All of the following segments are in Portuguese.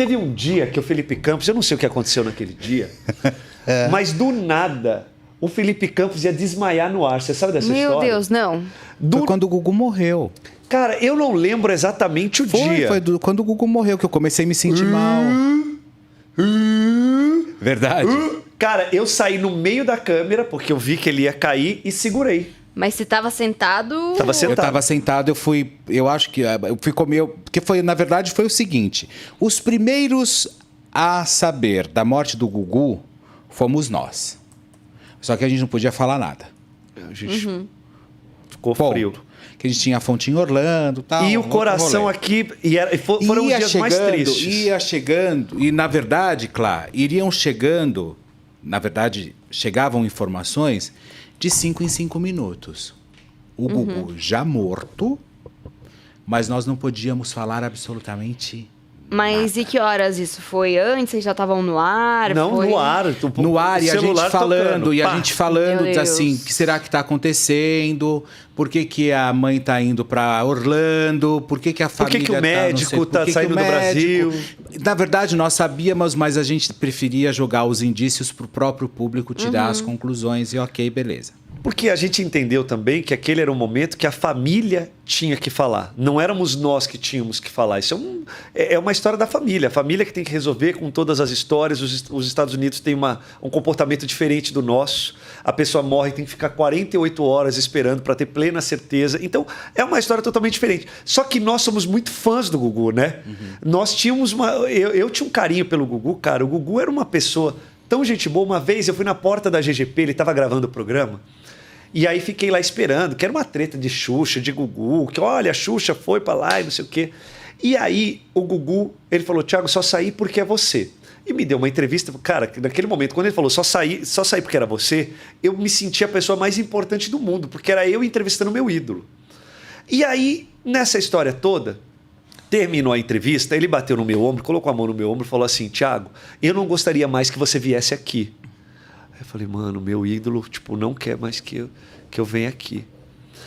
teve um dia que o Felipe Campos, eu não sei o que aconteceu naquele dia, mas do nada o Felipe Campos ia desmaiar no ar. Você sabe dessa história? Meu Deus, não. Foi quando o Gugu morreu. Cara, eu não lembro exatamente o dia. Foi quando o Gugu morreu que eu comecei a me sentir mal. Verdade? Cara, eu saí no meio da câmera, porque eu vi que ele ia cair e segurei. Mas você tava sentado... Tava sentado. Eu tava sentado, eu acho que eu fui comer, porque na verdade foi o seguinte, os primeiros a saber da morte do Gugu fomos nós. Só que a gente não podia falar nada. A gente ficou frio. Que a gente tinha a fonte em Orlando, tal. E o coração aqui, foram os dias mais tristes. Ia chegando, e na verdade, claro, chegavam informações de 5 em 5 minutos. O Gugu já morto, mas nós não podíamos falar absolutamente Mas nada. e que horas isso foi? Antes vocês já estavam no ar? Não, foi... no ar. No ar, e a gente falando, tocando. a gente falando, Meu diz assim, o Deus. que será que está acontecendo? Por que, que a mãe está indo para Orlando? Por que, que a família que o médico tá saindo do Brasil? Na verdade, nós sabíamos, mas a gente preferia jogar os indícios para o próprio público tirar as conclusões e ok, beleza. Porque a gente entendeu também que aquele era um momento que a família tinha que falar. Não éramos nós que tínhamos que falar. Isso é uma história da família. A família que tem que resolver com todas as histórias. Os Estados Unidos têm um comportamento diferente do nosso. A pessoa morre e tem que ficar 48 horas esperando para ter plena certeza. Então, é uma história totalmente diferente. Só que nós somos muito fãs do Gugu, né? Nós tínhamos eu tinha um carinho pelo Gugu, cara. O Gugu era uma pessoa tão gente boa. Uma vez eu fui na porta da GGP, ele estava gravando o programa. E aí fiquei lá esperando, que era uma treta de Xuxa, de Gugu, que olha, a Xuxa foi pra lá e não sei o quê. E aí o Gugu, ele falou, Thiago, só saí porque é você. E me deu uma entrevista, cara, naquele momento, quando ele falou só saí porque era você, eu me senti a pessoa mais importante do mundo, porque era eu entrevistando o meu ídolo. E aí, nessa história toda, terminou a entrevista, ele bateu no meu ombro, colocou a mão no meu ombro e falou assim, Thiago, eu não gostaria mais que você viesse aqui. Eu falei, mano, meu ídolo, tipo, não quer mais que eu venha aqui.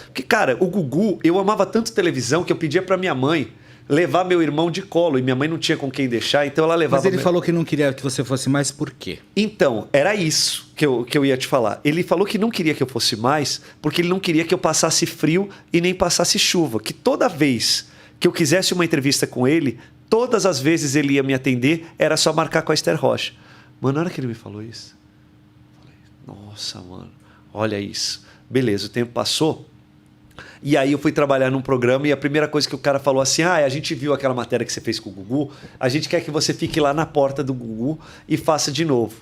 Porque, cara, o Gugu, eu amava tanto televisão que eu pedia pra minha mãe levar meu irmão de colo. E minha mãe não tinha com quem deixar, então ela levava... Mas ele falou que não queria que você fosse mais, por quê? Então, era isso que eu ia te falar. Ele falou que não queria que eu fosse mais, porque ele não queria que eu passasse frio e nem passasse chuva. Que toda vez que eu quisesse uma entrevista com ele, todas as vezes ele ia me atender, era só marcar com a Esther Rocha. Mano, na hora que ele me falou isso... Nossa, mano, olha isso. Beleza, o tempo passou. E aí eu fui trabalhar num programa e a primeira coisa que o cara falou assim, a gente viu aquela matéria que você fez com o Gugu, a gente quer que você fique lá na porta do Gugu e faça de novo.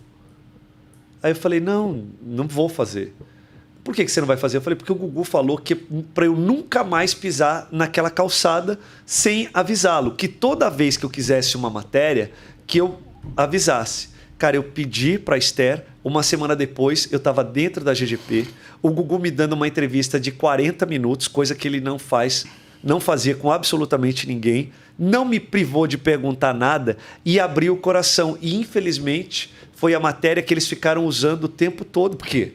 Aí eu falei, não vou fazer. Por que você não vai fazer? Eu falei, porque o Gugu falou que para eu nunca mais pisar naquela calçada sem avisá-lo. Que toda vez que eu quisesse uma matéria, que eu avisasse. Cara, eu pedi para a Esther, uma semana depois eu estava dentro da GGP, o Gugu me dando uma entrevista de 40 minutos, coisa que ele não fazia com absolutamente ninguém, não me privou de perguntar nada e abriu o coração. E, infelizmente, foi a matéria que eles ficaram usando o tempo todo. Por quê?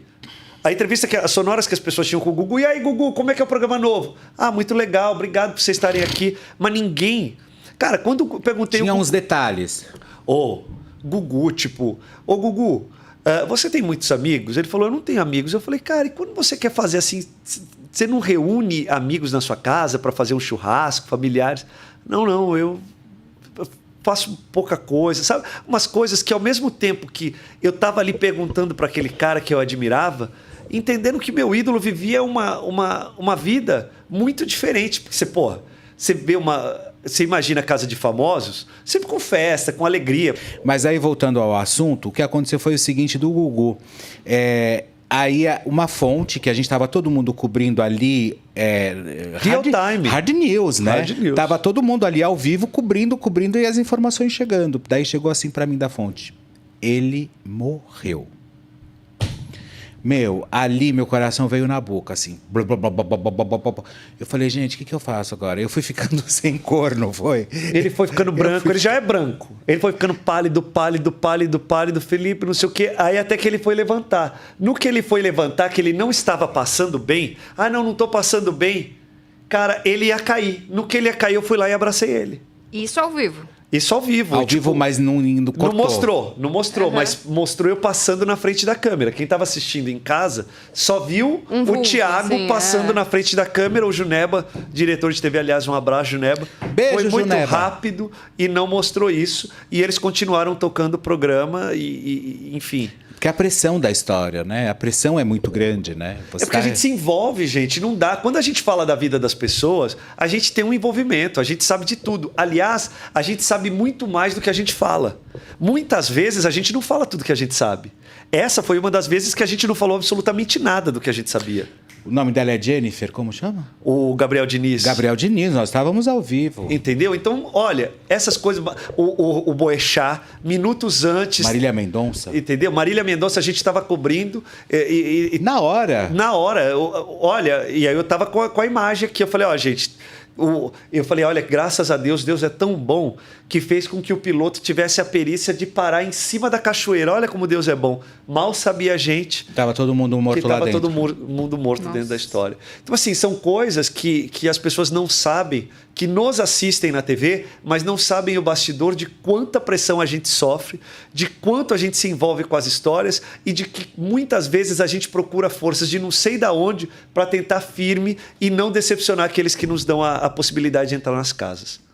A entrevista, as sonoras que as pessoas tinham com o Gugu, e aí, Gugu, como é que é o programa novo? Ah, muito legal, obrigado por vocês estarem aqui. Mas ninguém... Cara, quando eu perguntei... Tinha uns detalhes. Gugu, tipo, Gugu, você tem muitos amigos? Ele falou, eu não tenho amigos. Eu falei, cara, e quando você quer fazer assim, você não reúne amigos na sua casa para fazer um churrasco, familiares? Não, eu faço pouca coisa, sabe? Umas coisas que ao mesmo tempo que eu tava ali perguntando para aquele cara que eu admirava, entendendo que meu ídolo vivia uma vida muito diferente. Porque você imagina a casa de famosos, sempre com festa, com alegria. Mas aí, voltando ao assunto, o que aconteceu foi o seguinte do Gugu. Aí uma fonte que a gente estava todo mundo cobrindo ali... Real time. Hard news, né? Hard news. Tava todo mundo ali ao vivo cobrindo e as informações chegando. Daí chegou assim para mim da fonte. Ele morreu. Meu, ali meu coração veio na boca, assim. Blá, blá, blá, blá, blá, blá, blá, blá. Eu falei, gente, o que eu faço agora? Eu fui ficando sem cor, não foi? Ele foi ficando branco, ele já é branco. Ele foi ficando pálido, Felipe, não sei o quê. Aí até que ele foi levantar. No que ele foi levantar, que ele não estava passando bem. Não estou passando bem. Cara, ele ia cair. No que ele ia cair, eu fui lá e abracei ele. Isso ao vivo. Isso ao vivo. Ao vivo, mas não cortou. Não mostrou, mas mostrou eu passando na frente da câmera. Quem estava assistindo em casa só viu Um o vulto, Thiago assim, passando na frente da câmera. O Juneba, diretor de TV, aliás, um abraço, Juneba. Beijo, Foi muito Juneba. rápido e não mostrou isso. E eles continuaram tocando o programa enfim... Porque a pressão da história, né? A pressão é muito grande, né? É porque a gente se envolve, gente. Não dá. Quando a gente fala da vida das pessoas, a gente tem um envolvimento, a gente sabe de tudo. Aliás, a gente sabe muito mais do que a gente fala. Muitas vezes a gente não fala tudo que a gente sabe. Essa foi uma das vezes que a gente não falou absolutamente nada do que a gente sabia. O nome dela é Jennifer, como chama? O Gabriel Diniz. Gabriel Diniz, nós estávamos ao vivo. Entendeu? Então, olha, essas coisas... O Boechat, minutos antes... Marília Mendonça. Entendeu? Marília Mendonça, a gente estava cobrindo... Na hora. Na hora. Olha, e aí eu estava com a imagem aqui. Eu falei, ó, gente... Eu falei, olha, graças a Deus, Deus é tão bom que fez com que o piloto tivesse a perícia de parar em cima da cachoeira. Olha como Deus é bom. Mal sabia a gente... Tava todo mundo morto que lá dentro. todo mundo morto dentro da história. Então, assim, são coisas que as pessoas não sabem, que nos assistem na TV, mas não sabem o bastidor de quanta pressão a gente sofre, de quanto a gente se envolve com as histórias e de que muitas vezes a gente procura forças de não sei da onde para tentar firme e não decepcionar aqueles que nos dão a possibilidade de entrar nas casas.